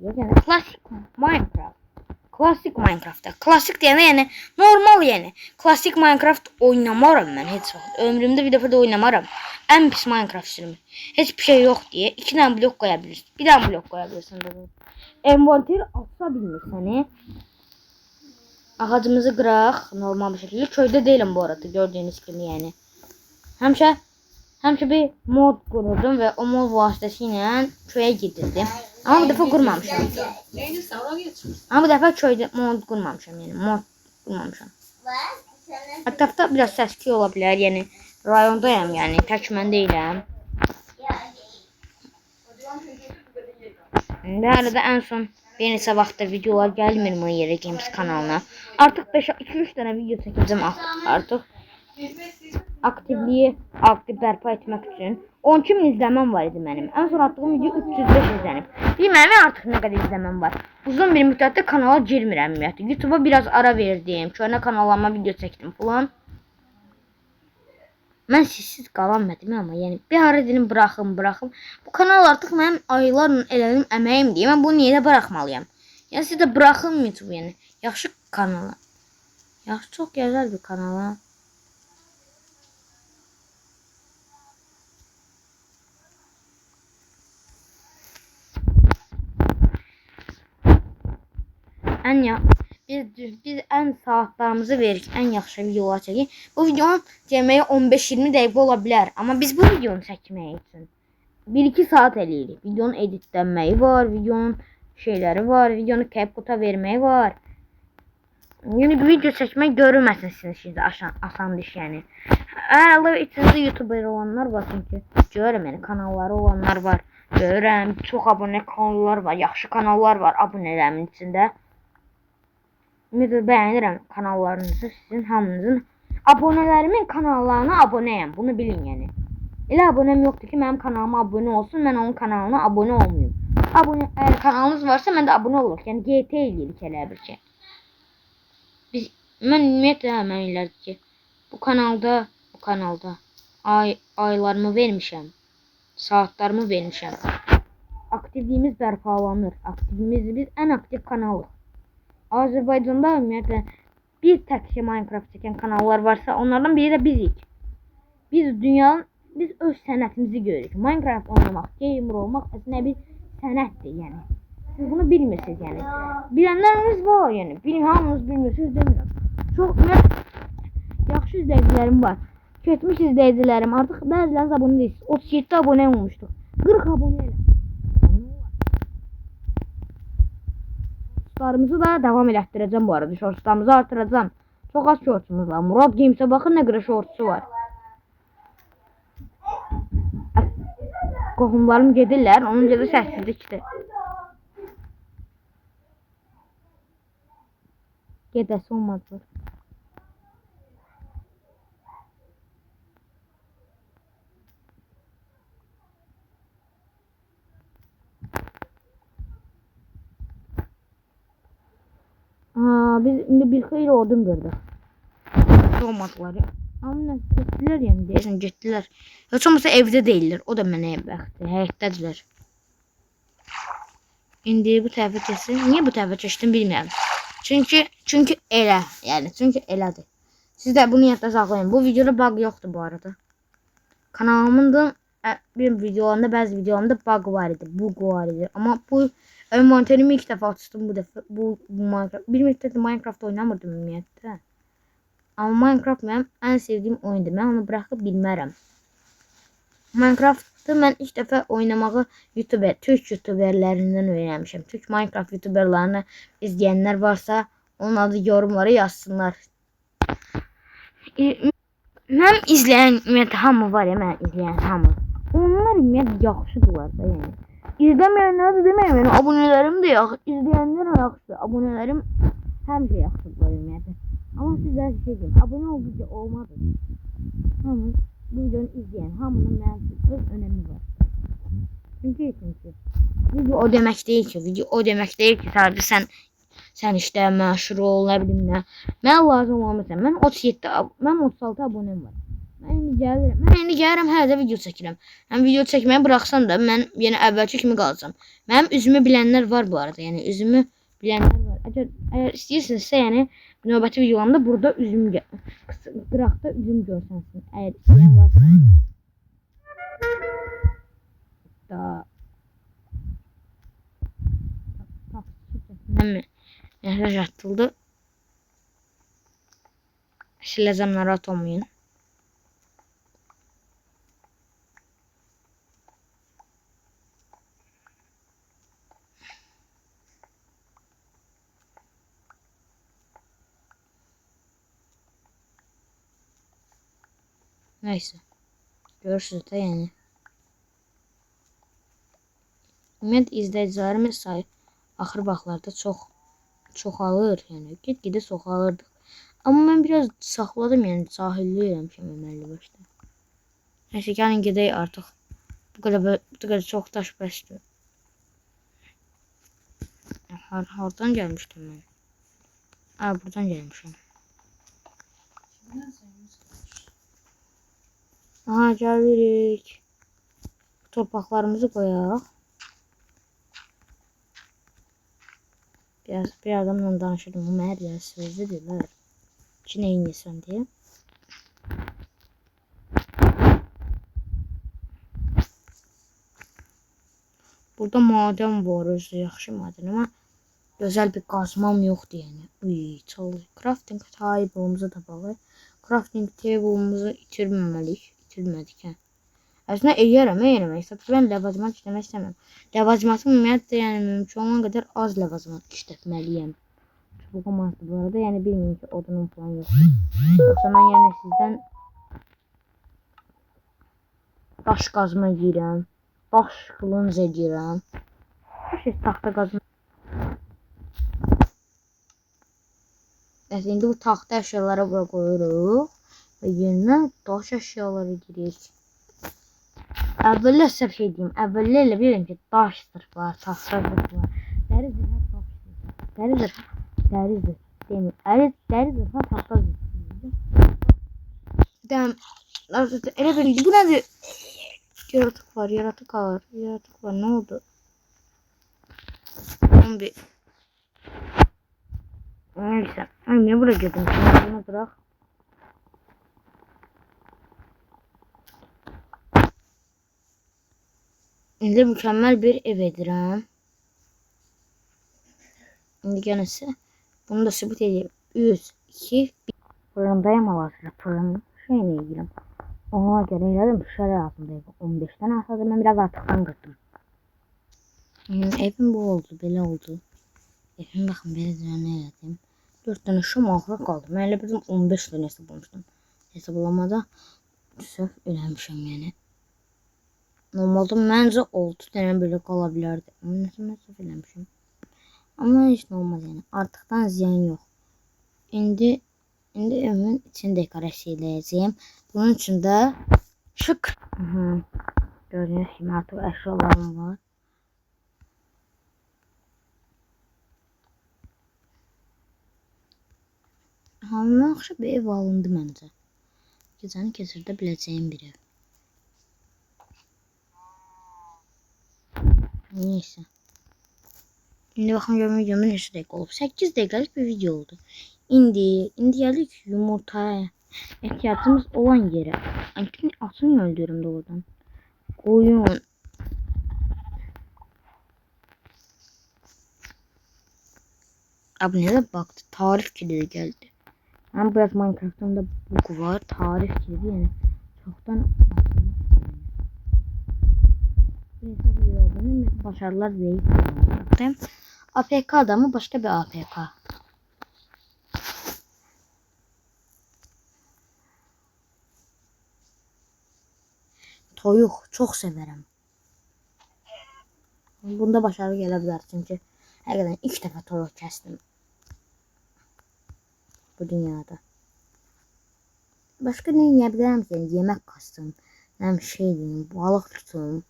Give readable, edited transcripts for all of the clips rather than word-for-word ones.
Yani klasik Minecraft. Klasik Minecraft'ta. Klasik deyəndə yəni normal yəni. Klasik Minecraft oynamaram mən heç vaxt. Ömrümdə bir dəfə də oynamaram. Ən pis Minecraft sürümü. Heç bir şey yox deyə 2 dənə blok qoya bilirsən. Bir dənə blok qoya bilirsən. Envanter atsa bilmirsən. Ağacımızı qıraq normal bir şəkildə. Köydə deyiləm bu arada gördüyünüz kimi yəni. Həmişə bir mod qururdum və o mod vasitəsilə köyə gedirdim. Ama bu defa kurmamışım. Ama bu defa köyde mod kurmamışım yani mod kurmamışım. Hatta biraz səskil ola bilər yəni rayondayım yani tək mən deyiləm. Bu arada en son bir neçə vaxtdır videolar gəlmir mi Yere Games kanalına. Artıq 2-3 dənə video çəkəcəm artıq. Aktivliği bərpa etmək üçün 12.000 izləməm var idi mənim. En son attığım video 305 izlənib. Bilməm artıq nə qədər izləməm var. Uzun bir müddətdə kanala girmirəm ümumiyyətlə. YouTube'a biraz ara verdim. Köhnə kanallarıma video çəkdim falan. Mən sizsiz qalanmadım ama yəni bir ara dedim bıraxım. Bu kanal artıq mənim aylarla elədiyim əməyimdir. Mən bunu niyə də buraxmalıyam? Yəni siz də bıraxın YouTube yəni. Yaxşı kanala. Yaxşı çox gözəl bir kanala. Biz en saatlarımızı veririk, en yaxşı videolar çəkik. Bu videonun cəmiyi 15-20 dəqiqə ola bilər. Amma biz bu videonu çəkmək üçün 1-2 saat eləyirik. Videonun editlənməyi var, videonun şeyləri var, videonu CapCut'a verməyi var. Yəni bir video çəkmək görünməsin sizin işinizdə asan iş yəni. Hələ içinizdə YouTuber olanlar var çünki görürəm yəni kanalları olanlar var. Görürəm çox abunə kanallar var, yaxşı kanallar var abunələrimin içində. Beğenirim kanallarınızı sizin hamınızın. Abonelerimin kanallarına aboneyim. Bunu bilin yani. Elə abonem yoktur ki benim kanalıma abone olsun. Ben onun kanalına abone olmayayım. Eğer kanalınız varsa ben de abone olur. Yani GT eləyirik elə bir şey. Mən ümumiyyətlə mən ilərdi ki bu kanalda aylarımı vermişəm. Saatlarımı vermişəm. Aktivliğimiz bərpalanır. Biz en aktif kanalıq. Azerbaycan'da ümumiyyətlə bir tək Minecraft çəkən kanallar varsa onlardan biri de bizik. Biz öz sənətimizi görürük. Minecraft oynamaq, gamer olmaq əslində bir sənətdir yəni. Siz bunu bilmirsiniz yəni. Bilənləriniz var yəni. Hamınız bilmirsiniz demirəm. Çox yaxşı izləyicilərim var. Keçmiş izləyicilərim artıq bəziləriniz abunə deyilsiniz. 37 abunə olmuşduq. 40 abunə elə. Shortslarımızı da devam elətdirəcəm bu arada. Shortslarımızı artıracağım. Çok az shortsumuz var. Murad Games'e bakın ne kadar shortsu var. Qohumlarım gedirlər. Onun görə səssizlikdir. Gedəsi olmadı. Biz indi bir xeyli odun qırdıq. Olmadılar ya. Amma getdilər yəni deyəsən getdilər. Heç olmasa evdə deyillər. O da mənə bəxtdir. Həyətdədirlər. İndi bu tərəfə keçsin. Niyə bu tərəfə keçdim bilmirəm. Çünki elə. Yəni çünki elədir. Siz də bunu yadda saxlayın. Bu videoda bug yoxdur bu arada. Kanalımın da bir videolarında bəzi videolarında bug var idi. Bug var idi. Amma bu envanterimi ilk dəfə açdım bu dəfə. Bu Minecraft. Bir müddət Minecraft oynamırdım ümumiyyətlə. Ama Minecraft benim en sevdiğim oyundur. Ben onu bırakıp bilmərəm. Minecraft'ı ben ilk defa oynamağı Türk YouTuberlerinden öğrenmişim. Türk Minecraft YouTuberlarını izleyenler varsa onun adı yorumlara yazsınlar. Mən izləyən hamı var ya, mən izləyən hamı. Onlar ümumiyyətlə yaxşıdırlar da yəni. İzləməyənlər də deməyəm yəni, abunələrim də yaxşı, izləyənlər yaxşı, abunələrim həmişə yaxşıdırlar ümumiyyətlə. Ama sizler şey diyeyim, abone olunca olmadı. Hamı bu videonu izleyen hamının öz önemi var. Çünkü video o demek değil ki, sadece sen işte meşhur ol, ne bileyim ne. Ben lazım olmasam, ben 36 abonem var. Mən indi gəlirəm. Mən indi gəlirəm, hələ də video çəkirəm. Həm video çəkməyi buraxsam da mən yenə əvvəlki kimi qalacağam. Mənim üzümü bilənlər var bu arada. Yəni üzümü bilənlər var. Əgər istəyirsinizsə, yəni növbəti videolarımda burada üzüm qıraqda üzüm görsənsin. Əgər istəyən varsa. Da. Mesaj atıldı. Siləcəm, narahat olmayın. Neyse. Görürsünüz de yani. Ümumiyyətlə izləyicilərimiz sayı axır vaxtlarda çoxalır, yəni get-gedə çoxalırdıq. Amma mən biraz saxladım, yəni cahillik eləmişəm əməlli başda. Neyse, gəlin gedək artıq. Bu qədər çox daş bəsdir. Hardan gəlmişdim mən? Buradan gəlmişəm. Aha, gəlirik. Torpaqlarımızı qoyaq. Bir adamla danışırdım. Ama her yer sözlü diyorlar. İçine inyesən diye. Burada maden var, özü yaxşı maden, ama güzel bir qazmam yoxdur yəni. Uy, çalış. Crafting table'umuzu tapalım. Crafting table'umuzu itirmədik hə. Aslında eləyərəm, mən ləvazimat işləmək istəmirəm. Ləvazimatım ümumiyyətlə, yəni mümkün olan qədər az ləvazimat işlətməliyəm. Çubuğum azdır bu arada, yəni bilmiyorum ki odunum falan yoxdur. Yoxsa mən yəni sizdən daş qazma yiyirəm, daş qılınc edirəm. Hər şey taxta qazma. İndi bu taxta əşyaları bura qoyuruq və yerinə daş əşyaları girir. Əvvəllər sizə bir şey deyim. Əvvəllərlə bilirəm ki, daş zırh var, taxta zırh var. Dəri zırha daş zırh. Dəri zırh. Demir. Dəri zırha taxta zırh. Dəm. Elə bir bu nədir? Yaratık var. Yaratık var. Ne oldu? Bir. Neyse. Niye buraya girdim? Şimdi bunu bırak. İndi mükemmel bir ev edirəm. İndi gəlirsə, bunu da sübut edeyim. 3, 2, 1. Fırındayım hal-hazırda. Fırın şeyini edirəm. Ona görə elədim. Şələ altındayım. 15'dən aşağıda mən biraz artıqdan qırdım. Evim bu oldu. Belə oldu. Evim baxın, belə düzənlə elədim. 4 dənə şam axıra qaldı. Mən elə bildim 15 dənə hesablamışdım. Hesablamada səhv eləmişəm yəni. Normalde məncə 6 dənə belə qala bilərdi. Amma nəsə mən səhv eləmişəm. Amma heç nə olmaz yəni. Artıqdan ziyan yox. İndi evimin içini dekorasiya edəcəyim. Bunun üçün də şık. Gördüyünüz kimi artıq əşyalarım var. Yaxşı bir ev alındı məncə. Gecəni keçirdə biləcəyim bir ev. Neyse. Şimdi bakın görme videomda neçə dəqiqə olub. 8 dəqiqəlik bir video oldu. İndi geldik yumurtaya. İhtiyacımız olan yere. Atını öldürürüm doğrudan. Koyun. Abi nerede baktı? Tarif kilidi geldi. Ben biraz Minecraft'ımda bug var. Tarif kilidi yani. Çoktan atılmış. Neyse böyle olduğunu başarılar değil. APK adamı başka bir APK. Toyuq çok severim. Bunda başarı gələ bilər çünki həqiqətən ilk dəfə toyuq kəsdim bu dünyada. Başka ne yiyebilirim ki? Yemək kastım. Hem şey diyeyim, balık tutum.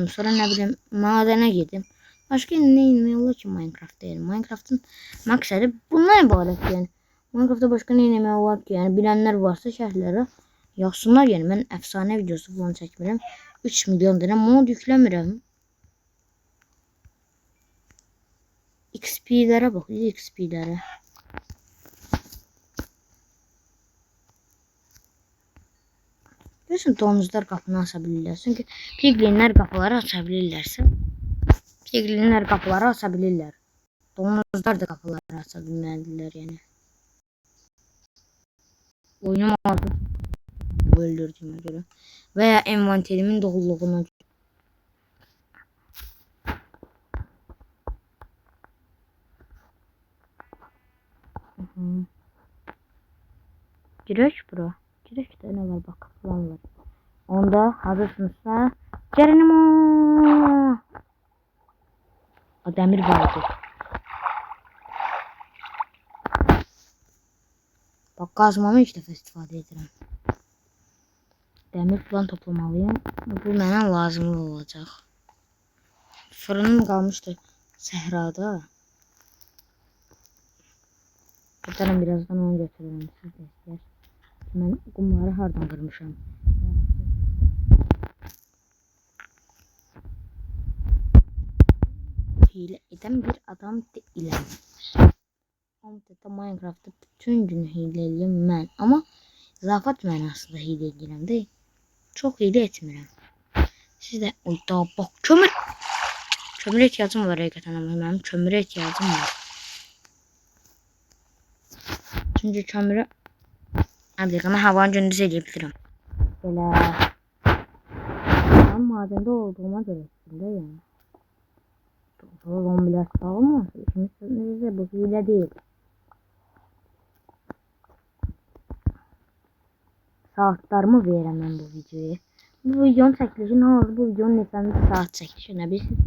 Sonra ne bileyim madene gittim. Başka ne yemeği ki Minecraft değil. Minecraft'ın maksadı bundan ibaret yani. Minecraft'ta başka ne yemeği var ki yani bilenler varsa şərhlərə Yazsınlar yəni mən əfsanə videosu falan çəkmirəm. 3 milyon dənə mod yükləmirəm. XP'lərə bax, XP'lərə. Görürsən domuzlar qapını aça bilirlər. Çünki piglinlər qapıları aça bilirlərsə, piglinlər qapıları aça bilirlər. Domuzlar da qapıları aça bilməlidirlər yəni. Oyunum aldı öldürdüğüme göre veya envanterimin doluluğuna göre. Girək bura. Girək də nə var bak falan var. Onda hazırsınızsa Geronimo. O demir vardı. Bak kazmamı ilk dəfə istifadə edirəm. Demir falan toplamalıyım. Bu mənə lazımlı olacaq. Fırınım qalmışdı səhrada. Buradan birazdan onu götürürüm. Siz də istəyər. Mən qumları hardan qırmışam. Hile eden bir adam değilim. Hamıda Minecraft'ta bütün gün hile eləyəm mən. Amma zafat mənasında hile eləyirəm deyil. Çox hile etmirəm. Siz də daha bak kömür. Kömür ihtiyacım var həqiqətən amma mənim kömürə ihtiyacım var. Çünki kömürü mən havanı gündüz eləyə bilirəm. Belə mən madəndə olduğuma görə üstündə yəni. Zombiler sağlamaz. İşimiz bu hile değil. Saatlarımı verəm mən bu videoya. Bu videonun çəkilişi nə oldu? Bu videonun neçənci saat çəkilişi nə bilirsin?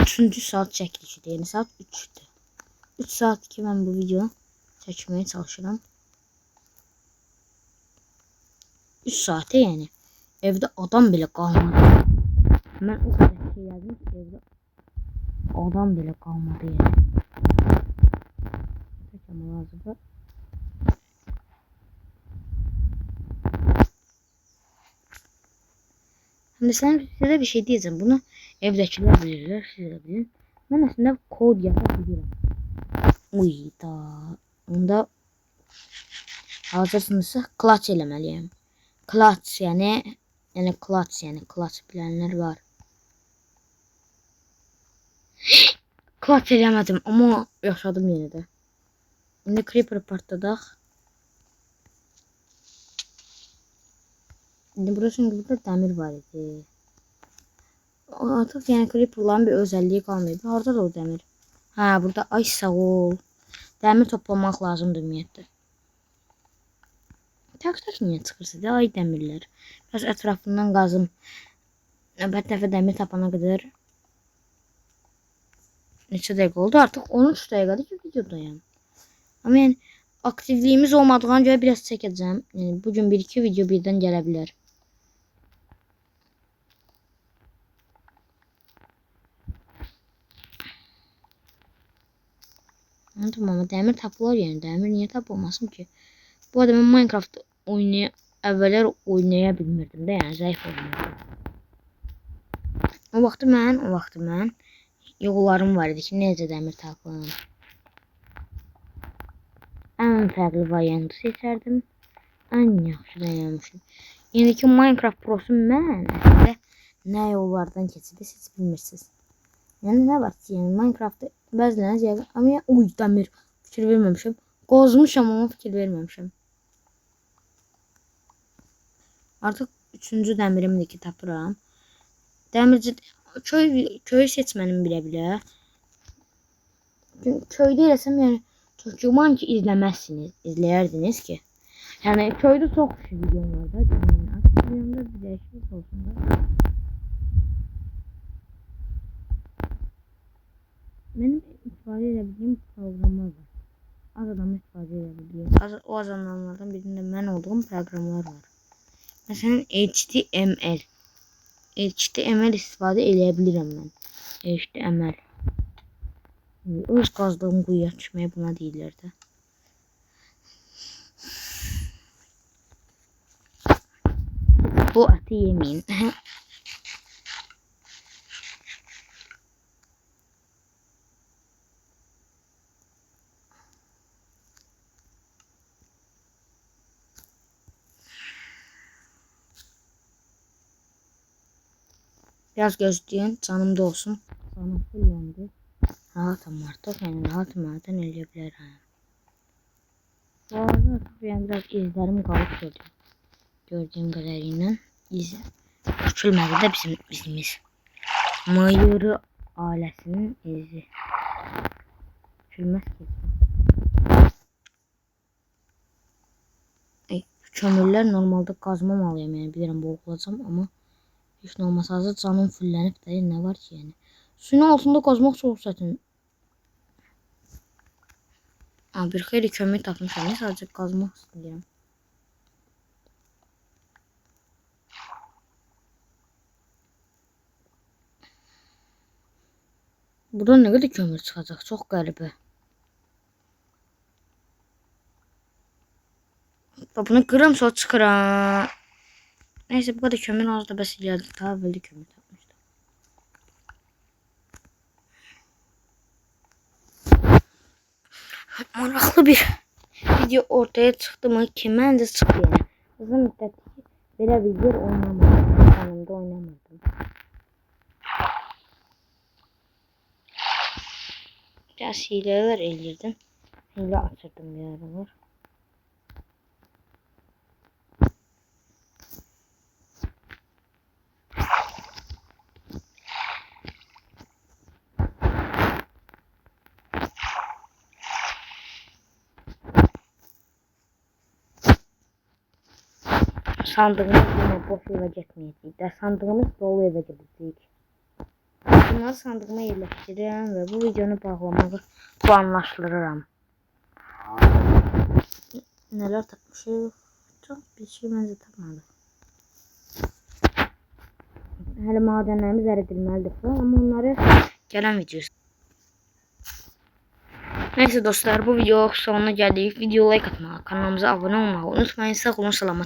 3-cü saat çəkilişidir. Yəni saat 3-dür. 3 saat ki mən bu videonu çəkməyə çalışıram. 3 saate yəni. Evdə adam belə qalmadı. Mən o qədər şey yazdım ki evdə adam bile kalmadı yani. Ama lazım. Şimdi size bir şey diyeceğim. Bunu evdekiler bilirler. Siz de bilin. Ben aslında kod yazabilirim. Uyda. Onda hazırsınızsa clutch eləməliyəm. Clutch yani clutch bilenler var. Clutch eləmədim ama yaşadım yine de. İndi creeper partladaq. İndi burası burada demir var idi. Artıq yəni creeperların bir özelliği qalmayıb. Harda da o demir? Ha burada ay sağ ol. Demir toplamaq lazımdır ümumiyyətlə. Tak niyə çıxırsa da ay demirlər. Biraz ətrafından qazım. Növbət dəfə demir tapana qədər neçə dəqiqə oldu? Artıq 13 dəqiqədir ki videodayım. Ama yani aktifliğimiz olmadığına göre biraz çekeceğim. Yani bugün 1-2 video birden gelebilir. Anladım ama demir tapılar yani. Demir niye tapılmasın ki? Bu arada ben Minecraft evveler oynayabilmirdim de yani zayıf oynuyordum. O vaxtı mən yollarım var idi ki necə demir tapılır. En fərqli variantı seçərdim. En yaxşı dayanmışım. İndiki Minecraft Pro'su mən əslində nə yollardan keçidi siz bilmirsiniz. Yəni nə var ki, yəni Minecraft'da bəziləriniz yəqin amma uy dəmir fikir verməmişəm. Qozmuşam amma fikir verməmişəm. Artıq 3-cü dəmirimdir ki tapıram. Dəmirci köy seçmənim bilə-bilə. Köydə eləsəm yəni çok güman ki izləyərdiniz ki. Yani köyde çok videom var da. Yani artık videomda bir değişiklik olsun da. Benim istifade edebildiğim programlar var. Az adam istifade edebiliyor. O az adamlardan birinde ben olduğum programlar var. Mesela HTML. HTML istifade edebilirim ben. HTML. Öz qazdığım quyuya düşməyə buna deyirlər də. Bu eti yemeyin. Biraz gözleyin, canımda olsun. Canım fullendi. Rahatım artık, yani rahatım zaten ölebilirim. Bu arada ben biraz izlerim kalıp gördüm. Gördüğüm kadarıyla iz küçülmedi de bizim izimiz. Mayırı ailesinin izi. Küçülmez ki. Kömürler normalde kazmam alıyorum yani bilirim boğulacağım ama hiç olmasa hazır canım fullenip de ne var ki yani. Suyun altında kazmak çok zaten. Bir xeyli kömür tapmışam. Sadece kazmak istiyorum. Buradan ne kadar kömür çıkacak? Çok garip. Bunu kırım sonra çıkıram. Neyse bu kadar kömür az da bəs geldi. Daha böyle kömür tapmıştım. Maraqlı bir video ortaya çıktı mı? Ki məncə çıxdı yəni. Uzun müddət belə bir yer oynamadım. Kanalımda oynamadım. Biraz hileler elirdim. Hile açırdım bir aralar. Sandığımız yine boş eve gitmeyecek. De sandığımız dolu eve gidecek. Bunları sandığıma yerleştireceğim ve bu videonu bağlamayı planlaşdırıram. Neler tapmışıq? Çok bir şey bence tapmadık. Hələ madenlerimiz əridilməlidir falan ama onları gələn videosu. Neyse dostlar bu video sonuna geldik. Video like atmayı, kanalımıza abone olmayı unutmayın. Sağ olun, salamat.